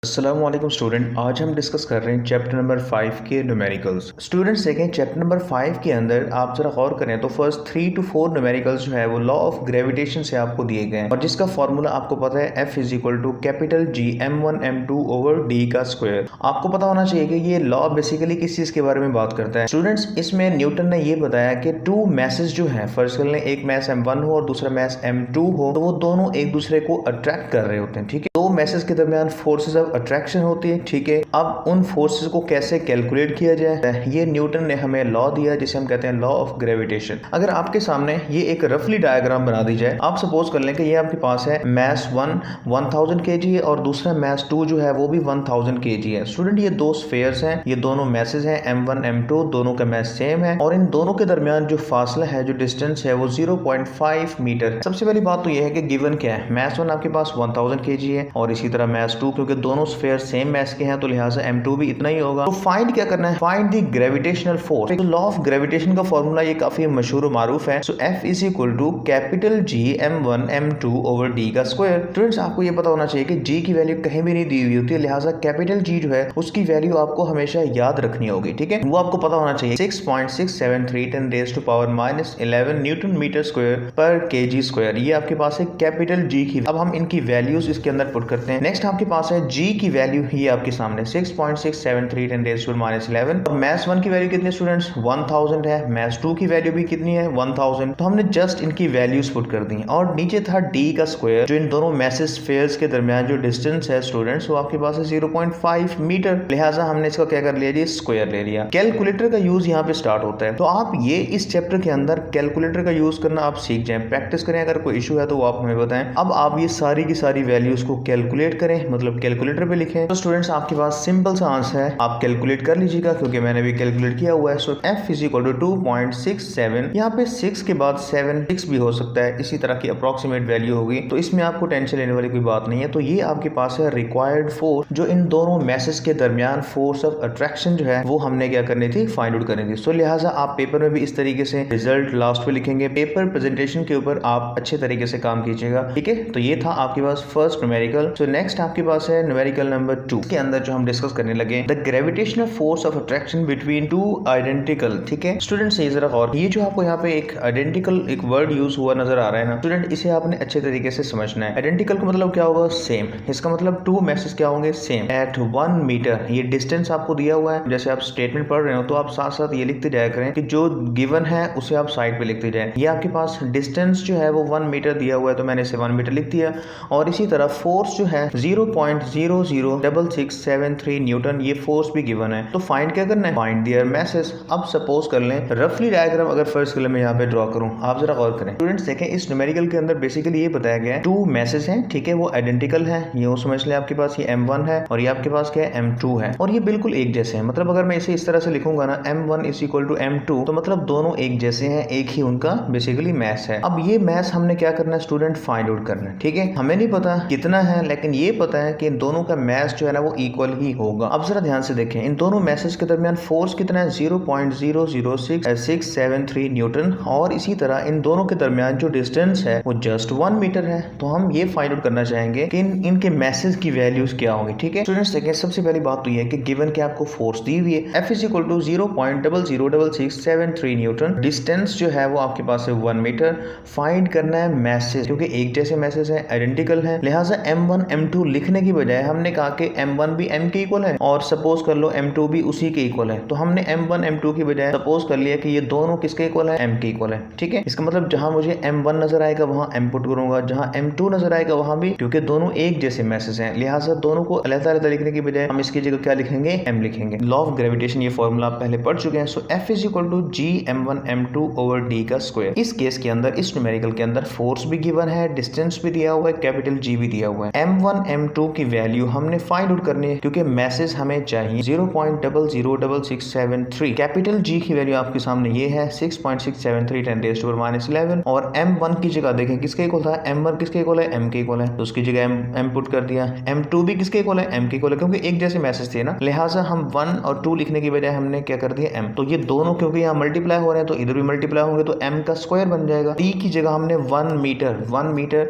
अस्सलाम वालेकुम स्टूडेंट। आज हम डिस्कस कर रहे हैं चैप्टर नंबर 5 के न्यूमेरिकल्स। स्टूडेंट्स देखें, चैप्टर नंबर 5 के अंदर आप जरा गौर करें तो फर्स्ट 3 to 4 न्यूमेरिकल्स जो है वो लॉ ऑफ ग्रेविटेशन से आपको दिए गए हैं और जिसका फॉर्मूला आपको पता है F is equal to capital G m1 m2 over d का स्क्वायर। आपको पता होना चाहिए कि ये लॉ बेसिकली किस चीज के बारे में बात करता है। स्टूडेंट्स, इसमें न्यूटन ने ये बताया कि टू मैसेज जो है, फर्स्ट कर लें एक मैस m1 हो और दूसरा मैस m2 हो, तो वो दोनों एक दूसरे को अट्रैक्ट कर रहे होते हैं। ठीक है, दो मैसेज के दरमियान फोर्सेज ऑफ अट्रैक्शन होती है। ठीक है, अब उन फोर्सेस को कैसे कैलकुलेट किया जाए, ये न्यूटन ने हमें लॉ दिया जिसे हम कहते हैं लॉ ऑफ ग्रेविटेशन। अगर आपके सामने ये एक रफली डायग्राम बना दी जाए, आप सपोज कर लें कि ये आपके पास है मैस 1 1000 kg है और दूसरा मैस 2 जो है वो भी 1000 kg है। स्टूडेंट, ये दो स्फेयर्स हैं, ये दोनों मैसेज हैं m1 m2, दोनों का मैस सेम है और इन दोनों के दरमियान जो फासला है, जो डिस्टेंस है, वो 0.5 मीटर है। सबसे पहली बात तो ये है कि गिवन क्या है, मैस 1 आपके पास 1000 kg है और इसी तरह मैस 2, क्योंकि दोनों स्फेयर सेम मैस के हैं तो लिहाजा m2 भी इतना ही होगा। तो फाइंड क्या करना है, फाइंड द ग्रेविटेशनल फोर्स। तो लॉ ऑफ ग्रेविटेशन का फॉर्मूला ये काफी मशहूर और मारूफ है। So F is equal to capital G m1 m2 over d का स्क्वायर। स्टूडेंट्स, आपको ये पता होना चाहिए कि G की वैल्यू कहीं भी नहीं दी हुई होती है, लिहाजा कैपिटल G जो है उसकी वैल्यू आपको हमेशा याद रखनी होगी। ठीक है, वो आपको पता होना चाहिए 6.673 10 raise to power -11 newton meter square पर kg स्क्वायर। ये आपके पास है कैपिटल G की। अब हम इनकी वैल्यूज इसके अंदर पुट करते हैं। नेक्स्ट आपके पास है G की वैल्यू, ये आपके सामने 6.673 10 रेज़ टू -11 और मैस 1 की वैल्यू कितनी स्टूडेंट्स 1000 है, मैस 2 की वैल्यू भी कितनी है 1000। तो हमने जस्ट इनकी वैल्यूज पुट कर दी और नीचे था d का स्क्वायर, जो इन दोनों मैसेज स्फेयर्स के दरमियान जो डिस्टेंस है स्टूडेंट्स वो आपके पास है 0.5 मीटर, लिहाजा हमने इसका क्या कर लिया जी, स्क्वायर ले लिया। कैलकुलेटर का यूज यहाँ पे स्टार्ट होता है, तो आप ये इस चैप्टर के अंदर कैलकुलेटर का यूज करना आप सीख जाएं, प्रैक्टिस करें। अगर कोई इशू है तो वो आप हमें बताएं। अब आप ये सारी की सारी वैल्यूज को कैलकुलेट करें, मतलब कैलकुलेटर पे लिखें। तो स्टूडेंट्स, आपके पास सिंपल सा आंसर है, आप कैलकुलेट कर लीजिएगा क्योंकि मैंने भी कैलकुलेट किया हुआ है। So F is equal to 2.67, यहाँ पे 6 के बाद 7 6 भी हो सकता है, इसी तरह की अप्रोक्सीमेट वैल्यू होगी, तो इसमें आपको टेंशन लेने वाली कोई बात नहीं है। तो ये आपके पास है रिक्वायर्ड फोर्स, जो इन दोनों मैसेज के दरमियान फोर्स ऑफ अट्रैक्शन जो है वो हमने क्या करनी थी, फाइंड आउट करनी थी। सो लिहाजा आप पेपर में भी इस तरीके से रिजल्ट लास्ट पे लिखेंगे। पेपर प्रेजेंटेशन के ऊपर आप अच्छे तरीके से काम कीजिएगा। ठीक है, तो ये था आपके पास फर्स्ट न्यूमेरिकल। सो नेक्स्ट आपके पास है न्यूमेरिकल नंबर 2 के अंदर जो हम डिस्कस करने लगे, the gravitational force of attraction between two identical. ठीक है स्टूडेंट्स, ये जरा गौर, ये जो आपको यहाँ पे एक आइडेंटिकल एक वर्ड यूज हुआ नजर आ रहा है ना स्टूडेंट, इसे आपने अच्छे तरीके से समझना है। आइडेंटिकल का मतलब क्या होगा, सेम। इसका मतलब टू मैसेज क्या होंगे, सेम एट 1 मीटर। ये डिस्टेंस आपको दिया हुआ है, जैसे आप स्टेटमेंट पढ़ रहे हो तो आप साथ साथ ये लिखते जाया करें कि जो गिवन है उसे आप साइड पे लिखते जाएं। ये आपके पास डिस्टेंस जो है वो 1 मीटर दिया हुआ है, तो मैंने इसे 1 मीटर लिख दिया। और इसी तरह फोर्स जो है 0.006673 न्यूटन, ये फोर्स भी गिवन है। तो फाइंड क्या करना है, फाइंड देयर मैसेज। अब सपोज कर लें रफली डायग्राम अगर फर्स्ट कलर में यहाँ पे ड्रॉ करूं, आप जरा गौर करें। स्टूडेंट्स देखें, इस न्यूमेरिकल के अंदर बेसिकली ये बताया गया है टू मैसेज हैं। ठीक है, वो आइडेंटिकल है, ये समझ लें। आपके पास ये m1 है और ये आपके पास क्या है m2 है और ये बिल्कुल एक जैसे हैं। मतलब अगर मैं इसे इस तरह से लिखूंगा ना, m1 is equal to m2, तो मतलब दोनों एक जैसे हैं, एक ही उनका बेसिकली मैस है। अब ये मैस हमने क्या करना है स्टूडेंट, फाइंड आउट करना है। ठीक है, हमें नहीं पता कितना है, लेकिन ये पता है कि इन दोनों का मैस जो है ना वो इक्वल ही होगा। अब जरा ध्यान से देखें, इन दोनों मैसेज के दरमियान फोर्स कितना है 0.006673 न्यूटन और इसी तरह इन दोनों के दरमियान जो डिस्टेंस है वो जस्ट 1 मीटर है। तो हम ये फाइंड आउट करना चाहेंगे कि इनके मैसेज की वैल्यूज क्या होंगी। ठीक है स्टूडेंट्स, देखें सबसे पहली बात तो ये है कि गिवन के आपको फोर्स दी हुई है F is equal to 0.006673 newton, distance जो है वो आपके पास है 1 मीटर। फाइंड करना है मैसेज, क्योंकि एक जैसे मैसेज है, आइडेंटिकल है, लिहाजा m1 m2 लिखने की बजाय हमने कहा कि m1 भी m के इक्वल है और सपोज कर लो m2 भी उसी के इक्वल है। तो हमने m1 m2 की बजाय सपोज कर लिया कि ये दोनों किसके इक्वल है, m के इक्वल है। ठीक है, इसका मतलब जहां मुझे m1 नजर आएगा वहां m पुट करूंगा, जहां m2 नजर आएगा वहां भी, क्योंकि दोनों एक जैसे मैसेज हैं, लिहाजा दोनों को अलग-अलग लिखने की बजाय हम इसकी जगह क्या लिखेंगे, m लिखेंगे। लॉ ऑफ ग्रेविटेशन ये फॉर्मूला आप पहले पढ़ चुके हैं। So F is equal to G m1 m2 over d का स्क्वायर। इस केस के अंदर, इस न्यूमेरिकल के अंदर फोर्स भी गिवन है, डिस्टेंस भी दिया हुआ है, कैपिटल G भी दिया हुआ है। m1 m2 की वैल्यू हमने फाइंड आउट करनी है, क्योंकि मैसेज हमें चाहिए 0.006673। कैपिटल G की वैल्यू आपके सामने ये है 6.673 10 रेज़ टू पावर -11 और m1 की जगह देखें किसके इक्वल था, m1 किसके इक्वल है, m के इक्वल है, तो उसकी जगह m पुट कर दिया। m2 भी किसके इक्वल है, m के इक्वल है, क्योंकि एक जैसे मैसेज थे ना, लिहाजा हम 1 और 2 लिखने की बजाय हमने क्या कर दिया m। तो ये दोनों क्योंकि यहाँ मल्टीप्लाई हो रहे हैं तो इधर भी मल्टीप्लाई होंगे, तो m का स्क्वायर बन जाएगा। d की जगह हमने 1 मीटर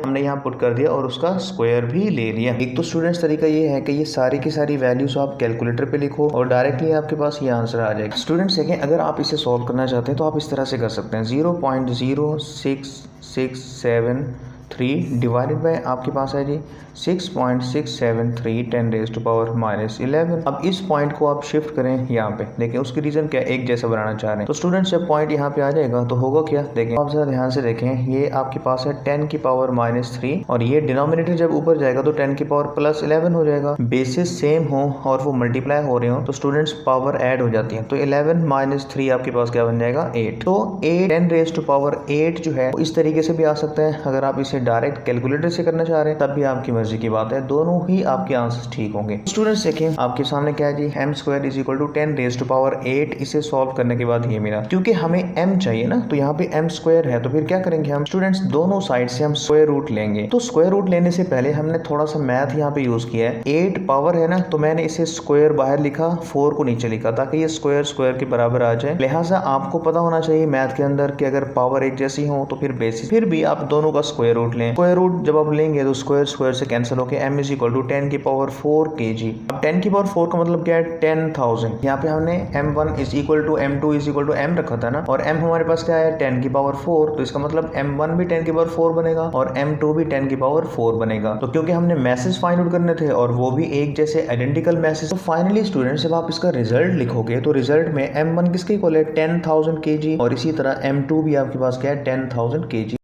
हमने यहाँ पुट कर दिया और उसका स्क्वायर भी ले लिया। एक तो स्टूडेंट्स तरीका तरीका ये है कि ये सारी की सारी वैल्यूज आप कैलकुलेटर पे लिखो और डायरेक्टली आपके पास ये आंसर आ जाएगा। स्टूडेंट्स देखें, अगर आप इसे सॉल्व करना चाहते हैं तो आप इस तरह से कर सकते हैं। 0.0667 डिवाइडेड बाय आपके पास है जी 6.673 10⁻⁻11। अब इस पॉइंट को आप शिफ्ट करें यहाँ पे, देखें उसकी रीजन क्या, एक जैसा बनाना चाह रहे हैं। तो स्टूडेंट्स जब पॉइंट यहाँ पे आ जाएगा तो होगा क्या, देखें आप जरा ध्यान से देखें, ये आपके पास है 10⁻³ और ये डिनोमिनेटर जब ऊपर जाएगा तो 10⁻+11 हो जाएगा। बेसिस सेम हो और वो मल्टीप्लाई हो रहे हो तो स्टूडेंट्स पावर ऐड हो जाती है, तो 11-3 आपके पास क्या बन जाएगा 8। तो 8 10⁸ जो है इस तरीके से भी आ सकता है। अगर आप इसे डायरेक्ट कैलकुलेटर से करना चाह रहे हैं तब भी आपकी मर्जी की बात है, दोनों ही आपके आंसर ठीक होंगे। स्टूडेंट्स देखें आपके सामने क्या है जी, m² = 10⁸ इसे सॉल्व करने के बाद ये मिला। क्योंकि हमें m चाहिए ना, तो यहाँ पे m² है तो फिर क्या करेंगे हम स्टूडेंट्स, दोनों साइड से हम स्क्वायर रूट लेंगे। तो स्क्वायर रूट लेने से पहले हमने थोड़ा सा मैथ यहाँ पे यूज किया है। 8 पावर है ना, तो मैंने इसे स्क्वायर बाहर लिखा, 4 को नीचे लिखा ताकि ये स्क्वायर स्क्वायर के बराबर आ जाए। लिहाजा आपको पता होना चाहिए मैथ के अंदर कि अगर पावर एक जैसी हो तो फिर बेसिस, फिर भी आप दोनों का स्क्वायर रूट लें। स्क्वायर रूट जब आप लेंगे तो स्क्वायर स्क्वायर से कैंसिल होकर m = 10⁻⁴ kg। अब 10⁻⁴ का मतलब क्या है 10,000। यहाँ पे हमने m1 = m2 = m रखा था ना, और m हमारे पास क्या है 10⁻⁴, तो इसका मतलब m1 भी 10⁻⁴ बनेगा और m2 भी 10⁻⁴ बनेगा। तो क्योंकि हमने मैसेज फाइंड आउट करने थे और वो भी एक जैसे आइडेंटिकल मैसेज, तो फाइनली स्टूडेंट्स जब आप इसका रिजल्ट लिखोगे तो रिजल्ट में m1 किसके इक्वल है 10,000 kg और इसी तरह m2 भी आपके पास क्या है 10,000 kg।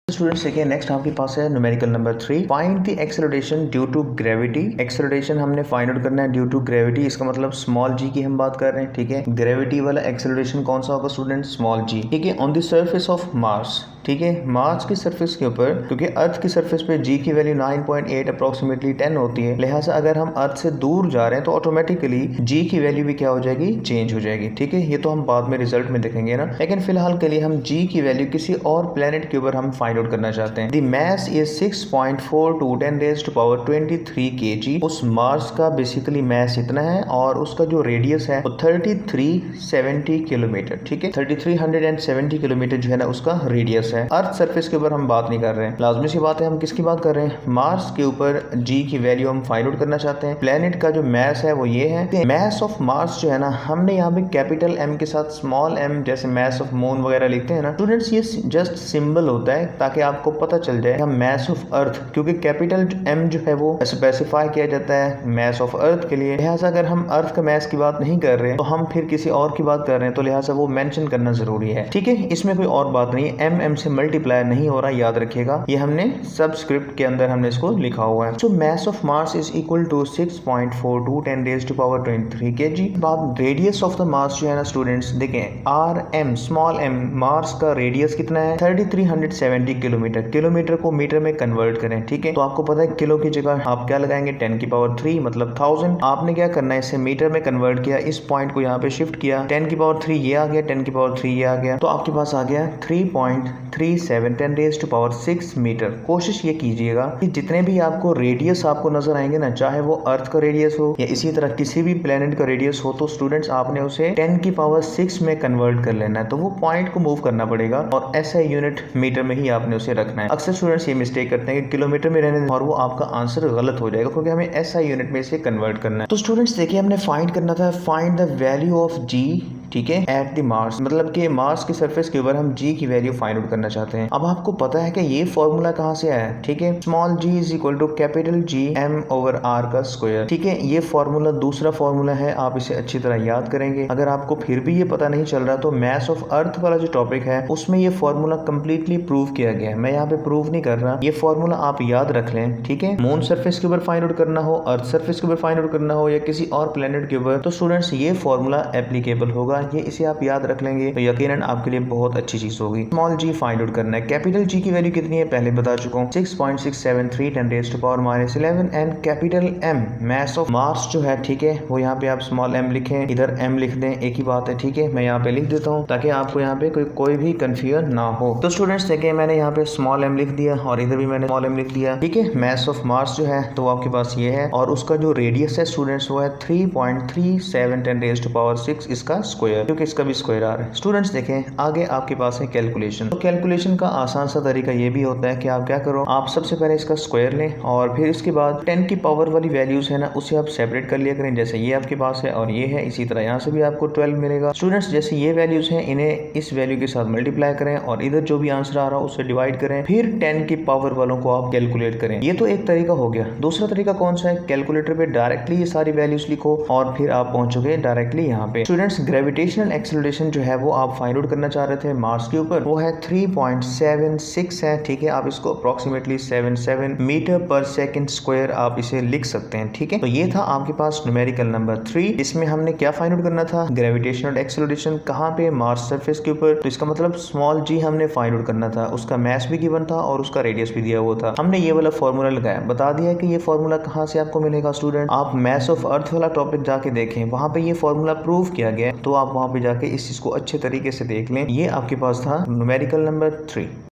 स्टूडेंट्स देखिए नेक्स्ट आपके पास है numerical number 3, find the acceleration due to gravity. Acceleration हमने फाइंड आउट करना है ड्यू टू ग्रेविटी, इसका मतलब स्मॉल g की हम बात कर रहे हैं, ठीक है। ग्रेविटी वाला एक्सेलरेशन कौन सा होगा स्टूडेंट, स्मॉल g, ठीक है। On the surface of Mars, ठीक है, मार्स की सरफेस के ऊपर, क्योंकि अर्थ की सरफेस पे g की वैल्यू 9.8 अप्रोक्सीमेटली 10 होती है, लिहाजा अगर हम अर्थ से दूर जा रहे हैं तो ऑटोमेटिकली g की वैल्यू भी क्या हो जाएगी, चेंज हो जाएगी, ठीक है। ये तो हम बाद में रिजल्ट में देखेंगे ना, लेकिन फिलहाल के लिए हम g की वैल्यू किसी और प्लेनेट के ऊपर हम फाइंड आउट करना चाहते हैं। The mass is 6.42 10⁻23 kg। उस मार्स का बेसिकली मैस इतना है और उसका जो रेडियस है वो 3370 किलोमीटर, ठीक है। 3370 किलोमीटर जो है ना उसका रेडियस है। अर्थ सरफेस के ऊपर हम बात नहीं कर रहे हैं, लाजमी सी बात है, हम किसकी बात कर रहे हैं, मार्स के ऊपर g की वैल्यू हम फाइंड आउट करना चाहते हैं। प्लेनेट का जो मैस है वो ये है। मैस ऑफ मार्स जो है ना, हमने यहाँ पे कैपिटल M के साथ स्मॉल m जैसे मैस ऑफ मून वगैरह लिखते हैं ना स्टूडेंट्स, ये जस्ट सिंबल होता है ताकि आपको पता चल जाए हम मैस ऑफ अर्थ, क्योंकि कैपिटल M जो है वो स्पेसिफाई किया जाता है मैस ऑफ अर्थ के लिए। लिहाजा अगर हम अर्थ का मैस की बात नहीं कर रहे तो हम फिर किसी और की बात कर रहे हैं, तो लिहाजा वो मेंशन करना जरूरी है, ठीक है। इसमें कोई और बात नहीं है, m से मल्टीप्लाई नहीं हो रहा, याद रखिएगा, ये हमने सबस्क्रिप्ट के अंदर हमने इसको लिखा हुआ है। So mass of Mars is equal to 6.42 10⁻23 kg। बात रेडियस ऑफ द मार्स जो है ना स्टूडेंट्स, देखें rm स्मॉल m, मार्स का रेडियस कितना है 3370 किलोमीटर। किलोमीटर को मीटर में कन्वर्ट करें, ठीक है, तो आपको पता है किलो की जगह आप क्या लगाएंगे 10⁻³ मतलब 1000। आपने क्या करना है, इसे मीटर में कन्वर्ट किया, इस पॉइंट को यहाँ पे शिफ्ट किया, 10⁻³ ये आ गया, 10⁻³ ये आ गया, तो आपके पास आ गया 3.37 10⁻⁶ मीटर। कोशिश ये कीजिएगा कि जितने भी आपको रेडियस आपको नजर आएंगे ना, चाहे वो अर्थ का रेडियस हो या इसी तरह किसी भी प्लेनेट का रेडियस हो, तो स्टूडेंट्स आपने उसे 10⁻⁶ में कन्वर्ट कर लेना है, तो वो पॉइंट को मूव करना पड़ेगा और ऐसा यूनिट मीटर में ही आपने उसे रखना है। अक्सर स्टूडेंट्स ये मिस्टेक करते हैं कि किलोमीटर में रहने और वो आपका आंसर गलत हो जाएगा, क्योंकि हमें ऐसा यूनिट में इसे कन्वर्ट करना है। तो स्टूडेंट्स देखिए हमने फाइंड करना था, find the value of g, ठीक है, एट द मार्स, मतलब कि मार्स की सरफेस के ऊपर हम g की वैल्यू फाइंड आउट करना चाहते हैं। अब आपको पता है कि ये फॉर्मूला कहाँ से आया है, ठीक है, small g is equal to capital G m/r का स्क्वायर, ठीक है। ये फॉर्मूला दूसरा फॉर्मूला है, आप इसे अच्छी तरह याद करेंगे। अगर आपको फिर भी ये पता नहीं चल रहा तो मैस ऑफ अर्थ वाला जो टॉपिक है उसमें ये फॉर्मूला कंप्लीटली प्रूव किया गया है, मैं यहाँ पे प्रूव नहीं कर रहा, ये फॉर्मूला आप याद रख लें, ठीक है। मून सरफेस के ऊपर फाइंड आउट करना हो, अर्थ सरफेस के ऊपर फाइंड आउट करना हो या किसी और प्लेनेट के ऊपर, तो स्टूडेंट्स ये फॉर्मूला एप्लीकेबल होगा, ये इसे आप याद रख लेंगे तो यकीनन आपके लिए बहुत अच्छी चीज होगी। स्मॉल g फाइंड आउट करना है, कैपिटल G की वैल्यू कितनी है पहले बता चुका हूँ 6.673 10⁻⁻11 and capital M mess of Mars जो है, ठीक है, वो यहाँ पे आप स्मॉल m लिखें, इधर m लिख दें, एक ही बात है, ठीक है। मैं यहाँ पे लिख देता हूँ ताकि आपको यहाँ पे कोई भी कंफ्यूजन ना हो। तो स्टूडेंट्स देखें मैंने यहाँ पे स्मॉल m लिख दिया और इधर भी मैंने स्मॉल m लिख दिया, ठीक है। मैस ऑफ मार्स जो है तो आपके पास ये है और उसका जो रेडियस है स्टूडेंट्स वो है 3.37 10⁻⁶ इसका स्क्वायर स्क्वायर, क्योंकि इसका भी स्क्वायर आ रहा है। स्टूडेंट्स देखें आगे आपके पास है कैलकुलेशन। तो कैलकुलेशन का आसान सा तरीका ये भी होता है कि आप क्या करो, आप सबसे पहले इसका स्क्वायर लें और फिर इसके बाद 10 की पावर वाली वैल्यूज है ना, उसे आप सेपरेट कर लिया करें। जैसे ये आपके पास है और ये है, इसी तरह यहाँ से भी आपको 12 मिलेगा। स्टूडेंट्स जैसे ये वैल्यूज हैं, इन्हें इस वैल्यू के साथ मल्टीप्लाई करें और इधर जो भी आंसर आ रहा है उससे डिवाइड करें, फिर 10 की पावर वालों को आप कैलकुलेट करें। ये तो एक तरीका हो गया। दूसरा तरीका कौन सा है, कैलकुलेटर पे डायरेक्टली ये सारी वैल्यूज लिखो और फिर आप पहुंचोगे डायरेक्टली यहाँ पे। स्टूडेंट्स ग्रेविटेशनल एक्सेलरेशन जो है वो आप फाइंड आउट करना चाह रहे थे मार्स के ऊपर, वो है 3.76 है। ठीक है, आप इसको अप्रोक्सीमेटली 77 मीटर पर सेकंड स्क्वायर आप इसे लिख सकते हैं। ठीक है, तो ये था आपके पास न्यूमेरिकल नंबर 3। इसमें हमने क्या फाइंड आउट करना था, ग्रेविटेशनल एक्सेलरेशन कहाँ पे, मार्स सरफेस के ऊपर। तो इसका मतलब स्मॉल जी हमने फाइंड आउट करना था, उसका मास भी गिवन था और उसका रेडियस भी दिया हुआ था। हमने ये वाला फॉर्मूला लगाया, बता दिया कि ये फॉर्मूला कहाँ से आपको मिलेगा। स्टूडेंट आप मास ऑफ अर्थ वाला टॉपिक जाके देखें, वहां पे ये फॉर्मूला प्रूव किया गया है, तो आप वहां पे जाके इस चीज को अच्छे तरीके से देख लें। ये आपके पास था न्यूमेरिकल नंबर 3।